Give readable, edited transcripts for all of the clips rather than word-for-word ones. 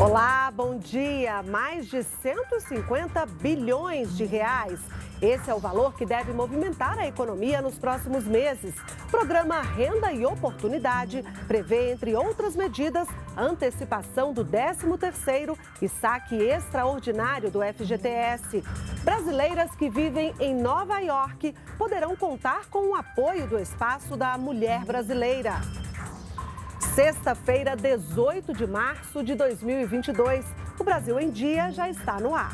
Olá, bom dia! Mais de 150 bilhões de reais. Esse é o valor que deve movimentar a economia nos próximos meses. O programa Renda e Oportunidade prevê, entre outras medidas, a antecipação do 13º e saque extraordinário do FGTS. Brasileiras que vivem em Nova York poderão contar com o apoio do Espaço da Mulher Brasileira. Sexta-feira, 18 de março de 2022. O Brasil em Dia já está no ar.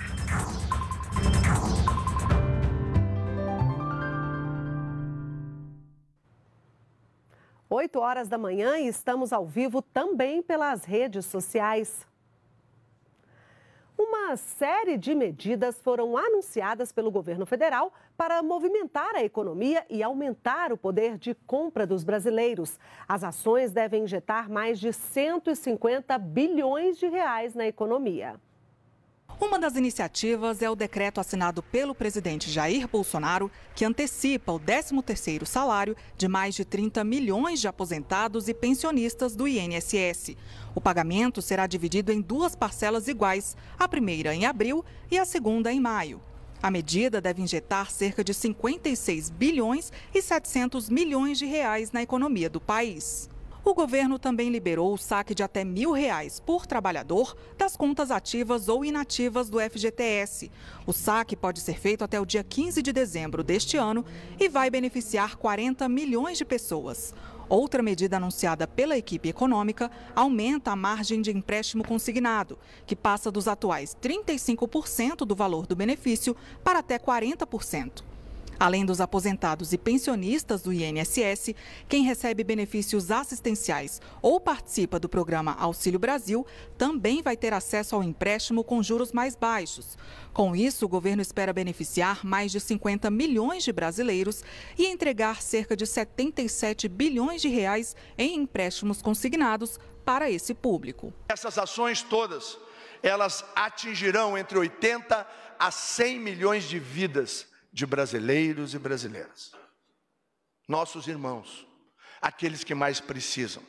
Oito horas da manhã e estamos ao vivo também pelas redes sociais. Uma série de medidas foram anunciadas pelo governo federal para movimentar a economia e aumentar o poder de compra dos brasileiros. As ações devem injetar mais de 150 bilhões de reais na economia. Uma das iniciativas é o decreto assinado pelo presidente Jair Bolsonaro, que antecipa o 13º salário de mais de 30 milhões de aposentados e pensionistas do INSS. O pagamento será dividido em duas parcelas iguais, a primeira em abril e a segunda em maio. A medida deve injetar cerca de 56 bilhões e 700 milhões de reais na economia do país. O governo também liberou o saque de até R$1.000 por trabalhador das contas ativas ou inativas do FGTS. O saque pode ser feito até o dia 15 de dezembro deste ano e vai beneficiar 40 milhões de pessoas. Outra medida anunciada pela equipe econômica aumenta a margem de empréstimo consignado, que passa dos atuais 35% do valor do benefício para até 40%. Além dos aposentados e pensionistas do INSS, quem recebe benefícios assistenciais ou participa do programa Auxílio Brasil também vai ter acesso ao empréstimo com juros mais baixos. Com isso, o governo espera beneficiar mais de 50 milhões de brasileiros e entregar cerca de 77 bilhões de reais em empréstimos consignados para esse público. Essas ações todas, elas atingirão entre 80 a 100 milhões de vidas de brasileiros e brasileiras, nossos irmãos, aqueles que mais precisam.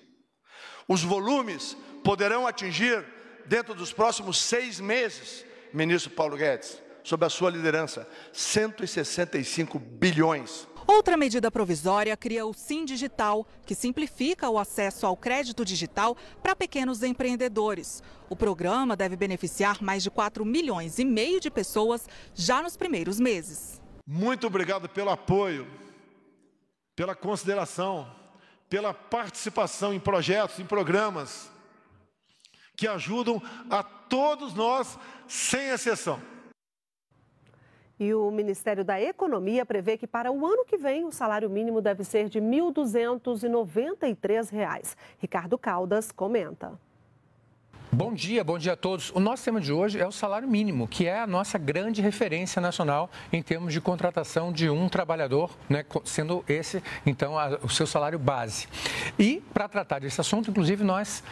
Os volumes poderão atingir, dentro dos próximos 6 meses, ministro Paulo Guedes, sob a sua liderança, 165 bilhões. Outra medida provisória cria o Sim Digital, que simplifica o acesso ao crédito digital para pequenos empreendedores. O programa deve beneficiar mais de 4,5 milhões de pessoas já nos primeiros meses. Muito obrigado pelo apoio, pela consideração, pela participação em projetos, em programas que ajudam a todos nós, sem exceção. E o Ministério da Economia prevê que para o ano que vem o salário mínimo deve ser de R$ 1.293. Ricardo Caldas comenta. Bom dia a todos. O nosso tema de hoje é o salário mínimo, que é a nossa grande referência nacional em termos de contratação de um trabalhador, né, sendo esse, então, o seu salário base. E, para tratar desse assunto, inclusive, nós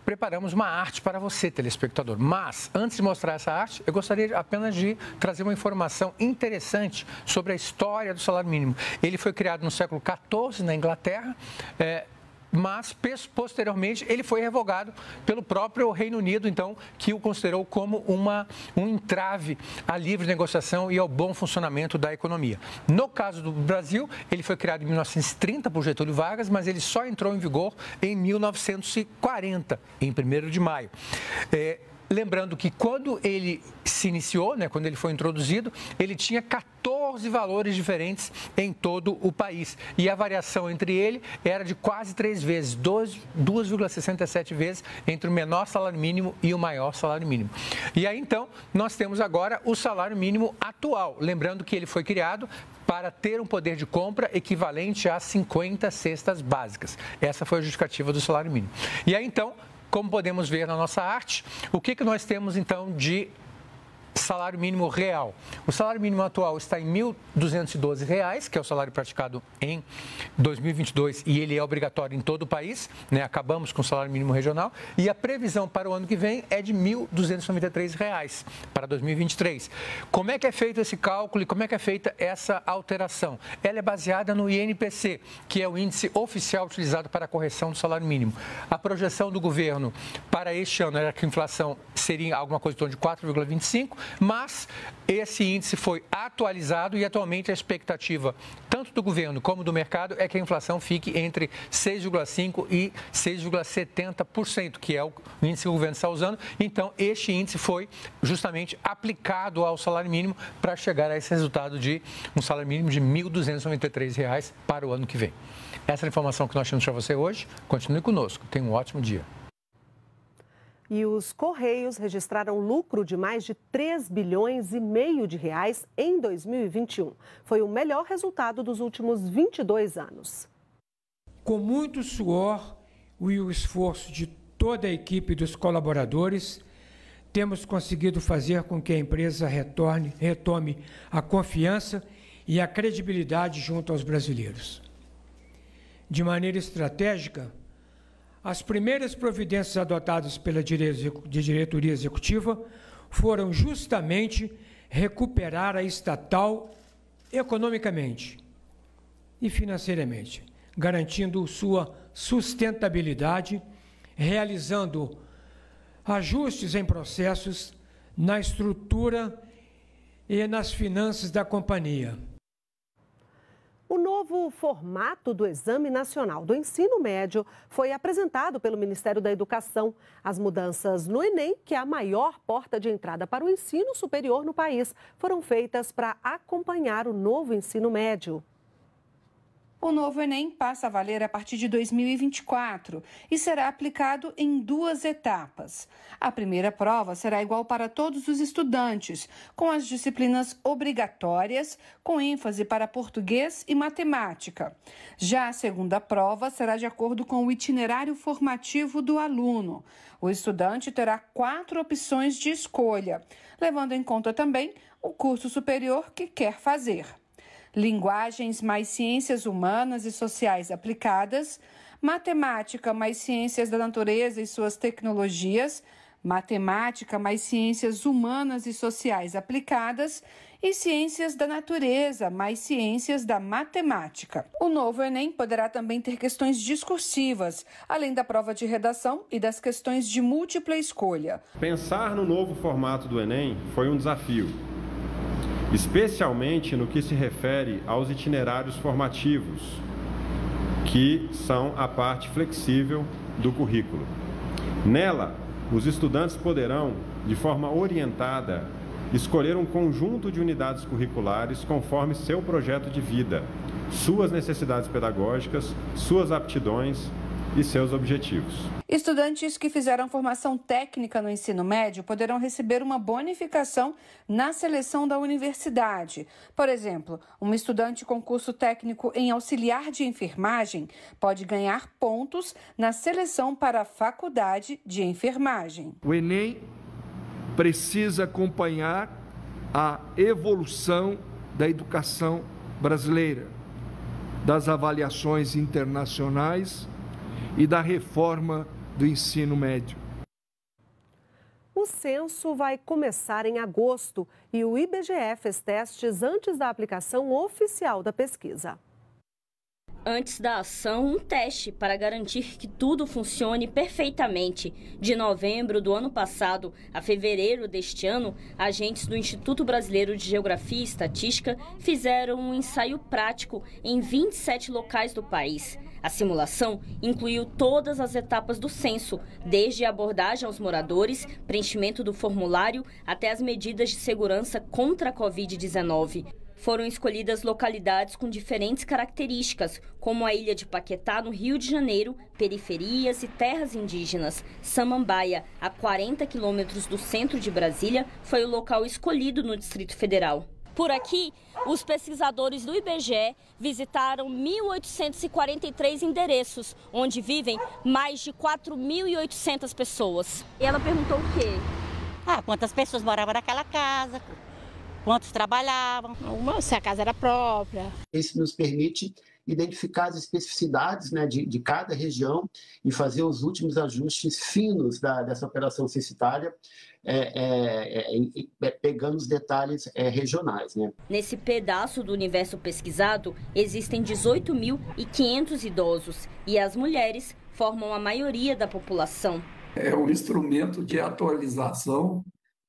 preparamos uma arte para você, telespectador. Mas, antes de mostrar essa arte, eu gostaria apenas de trazer uma informação interessante sobre a história do salário mínimo. Ele foi criado no século XIV na Inglaterra, mas posteriormente ele foi revogado pelo próprio Reino Unido, então, que o considerou como um entrave à livre negociação e ao bom funcionamento da economia. No caso do Brasil, ele foi criado em 1930 por Getúlio Vargas, mas ele só entrou em vigor em 1940, em 1º de maio. Lembrando que quando ele se iniciou, né, quando ele foi introduzido, ele tinha 14 valores diferentes em todo o país. E a variação entre ele era de quase 3 vezes, 2,67 vezes entre o menor salário mínimo e o maior salário mínimo. E aí, então, nós temos agora o salário mínimo atual. Lembrando que ele foi criado para ter um poder de compra equivalente a 50 cestas básicas. Essa foi a justificativa do salário mínimo. E aí, então, como podemos ver na nossa arte, o que nós temos, então, de salário mínimo real. O salário mínimo atual está em R$ 1.212, que é o salário praticado em 2022 e ele é obrigatório em todo o país, né? Acabamos com o salário mínimo regional e a previsão para o ano que vem é de R$ 1.293 para 2023. Como é que é feito esse cálculo e como é que é feita essa alteração? Ela é baseada no INPC, que é o índice oficial utilizado para a correção do salário mínimo. A projeção do governo para este ano era que a inflação seria alguma coisa em torno de 4,25, mas esse índice foi atualizado e atualmente a expectativa tanto do governo como do mercado é que a inflação fique entre 6,5% e 6,70%, que é o índice que o governo está usando. Então, este índice foi justamente aplicado ao salário mínimo para chegar a esse resultado de um salário mínimo de R$ 1.293 para o ano que vem. Essa é a informação que nós temos para você hoje. Continue conosco. Tenha um ótimo dia. E os Correios registraram lucro de mais de 3 bilhões e meio de reais em 2021. Foi o melhor resultado dos últimos 22 anos. Com muito suor e o esforço de toda a equipe dos colaboradores, temos conseguido fazer com que a empresa retome a confiança e a credibilidade junto aos brasileiros. De maneira estratégica, as primeiras providências adotadas pela diretoria executiva foram justamente recuperar a estatal economicamente e financeiramente, garantindo sua sustentabilidade, realizando ajustes em processos, na estrutura e nas finanças da companhia. O novo formato do Exame Nacional do Ensino Médio foi apresentado pelo Ministério da Educação. As mudanças no Enem, que é a maior porta de entrada para o ensino superior no país, foram feitas para acompanhar o novo ensino médio. O novo Enem passa a valer a partir de 2024 e será aplicado em 2 etapas. A primeira prova será igual para todos os estudantes, com as disciplinas obrigatórias, com ênfase para português e matemática. Já a segunda prova será de acordo com o itinerário formativo do aluno. O estudante terá 4 opções de escolha, levando em conta também o curso superior que quer fazer. Linguagens mais ciências humanas e sociais aplicadas, matemática mais ciências da natureza e suas tecnologias, matemática mais ciências humanas e sociais aplicadas e ciências da natureza mais ciências da matemática. O novo Enem poderá também ter questões discursivas, além da prova de redação e das questões de múltipla escolha. Pensar no novo formato do Enem foi um desafio, especialmente no que se refere aos itinerários formativos, que são a parte flexível do currículo. Nela, os estudantes poderão, de forma orientada, escolher um conjunto de unidades curriculares conforme seu projeto de vida, suas necessidades pedagógicas, suas aptidões e seus objetivos. Estudantes que fizeram formação técnica no ensino médio poderão receber uma bonificação na seleção da universidade. Por exemplo, um estudante com curso técnico em auxiliar de enfermagem pode ganhar pontos na seleção para a faculdade de enfermagem. O Enem precisa acompanhar a evolução da educação brasileira, das avaliações internacionais e da reforma do ensino médio. O censo vai começar em agosto e o IBGE fez testes antes da aplicação oficial da pesquisa. Antes da ação, um teste para garantir que tudo funcione perfeitamente. De novembro do ano passado a fevereiro deste ano, agentes do Instituto Brasileiro de Geografia e Estatística fizeram um ensaio prático em 27 locais do país. A simulação incluiu todas as etapas do censo, desde a abordagem aos moradores, preenchimento do formulário, até as medidas de segurança contra a Covid-19. Foram escolhidas localidades com diferentes características, como a ilha de Paquetá, no Rio de Janeiro, periferias e terras indígenas. Samambaia, a 40 quilômetros do centro de Brasília, foi o local escolhido no Distrito Federal. Por aqui, os pesquisadores do IBGE visitaram 1.843 endereços, onde vivem mais de 4.800 pessoas. E ela perguntou o quê? Quantas pessoas moravam naquela casa, quantos trabalhavam, se a casa era própria. Isso nos permite identificar as especificidades, né, de cada região e fazer os últimos ajustes finos dessa operação censitária, pegando os detalhes regionais, né? Nesse pedaço do universo pesquisado, existem 18.500 idosos e as mulheres formam a maioria da população. É um instrumento de atualização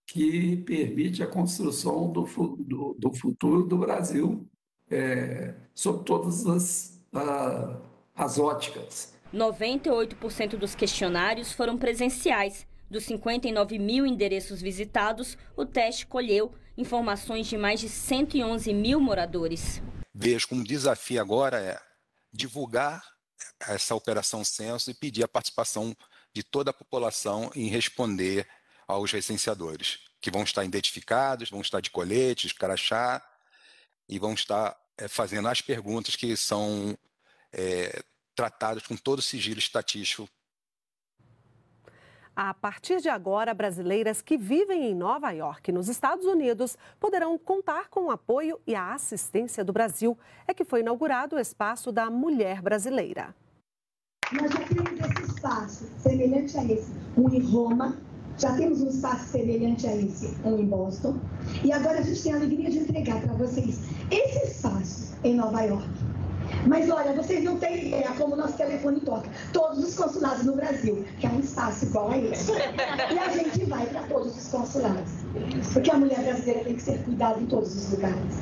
que permite a construção do futuro do Brasil, sob todas as óticas. 98% dos questionários foram presenciais. Dos 59 mil endereços visitados, o teste colheu informações de mais de 111 mil moradores. Vejo como desafio agora é divulgar essa operação censo e pedir a participação de toda a população em responder aos recenseadores, que vão estar identificados, vão estar de colete, de crachá e vão estar fazendo as perguntas que são tratadas com todo o sigilo estatístico. A partir de agora, brasileiras que vivem em Nova York, nos Estados Unidos, poderão contar com o apoio e a assistência do Brasil. É que foi inaugurado o Espaço da Mulher Brasileira. Nós já temos esse espaço semelhante a esse, um em Roma, já temos um espaço semelhante a esse, um em Boston, e agora a gente tem a alegria de entregar para vocês esse espaço em Nova York. Mas olha, vocês não têm ideia como o nosso telefone toca. Todos os consulados no Brasil, que é um espaço igual a esse. E a gente vai para todos os consulados, porque a mulher brasileira tem que ser cuidada em todos os lugares.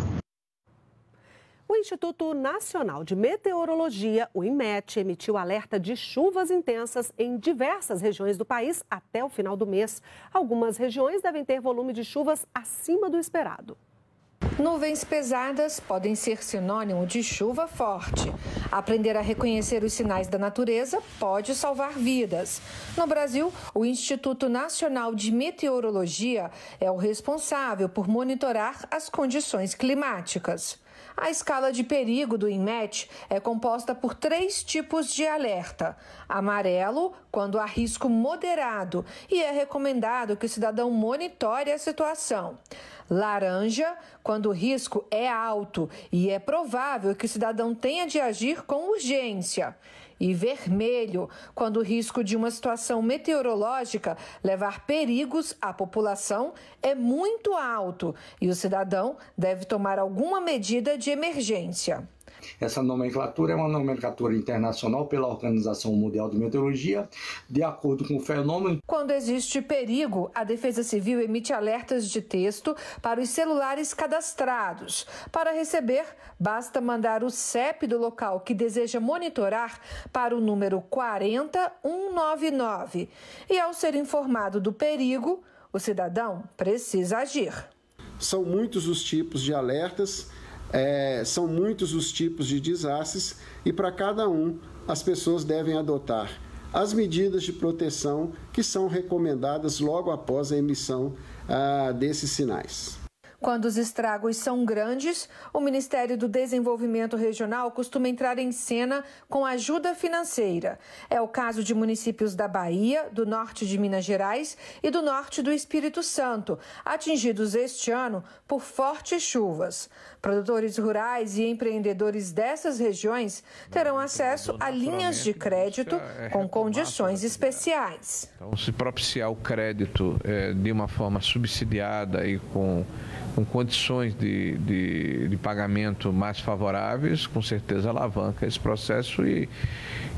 O Instituto Nacional de Meteorologia, o INMET, emitiu alerta de chuvas intensas em diversas regiões do país até o final do mês. Algumas regiões devem ter volume de chuvas acima do esperado. Nuvens pesadas podem ser sinônimo de chuva forte. Aprender a reconhecer os sinais da natureza pode salvar vidas. No Brasil, o Instituto Nacional de Meteorologia é o responsável por monitorar as condições climáticas. A escala de perigo do INMET é composta por 3 tipos de alerta. Amarelo, quando há risco moderado e é recomendado que o cidadão monitore a situação. Laranja, quando o risco é alto e é provável que o cidadão tenha de agir com urgência. E vermelho, quando o risco de uma situação meteorológica levar perigos à população é muito alto e o cidadão deve tomar alguma medida de emergência. Essa nomenclatura é uma nomenclatura internacional pela Organização Mundial de Meteorologia, de acordo com o fenômeno. Quando existe perigo, a Defesa Civil emite alertas de texto para os celulares cadastrados. Para receber, basta mandar o CEP do local que deseja monitorar para o número 40199. E ao ser informado do perigo, o cidadão precisa agir. São muitos os tipos de alertas. São muitos os tipos de desastres e para cada um as pessoas devem adotar as medidas de proteção que são recomendadas logo após a emissão desses sinais. Quando os estragos são grandes, o Ministério do Desenvolvimento Regional costuma entrar em cena com ajuda financeira. É o caso de municípios da Bahia, do norte de Minas Gerais e do norte do Espírito Santo, atingidos este ano por fortes chuvas. Produtores rurais e empreendedores dessas regiões terão acesso a linhas de crédito com condições especiais. Então, se propiciar o crédito de uma forma subsidiada e com condições de pagamento mais favoráveis, com certeza alavanca esse processo e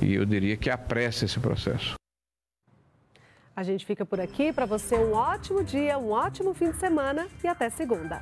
eu diria que apressa esse processo. A gente fica por aqui. Para você, um ótimo dia, um ótimo fim de semana e até segunda.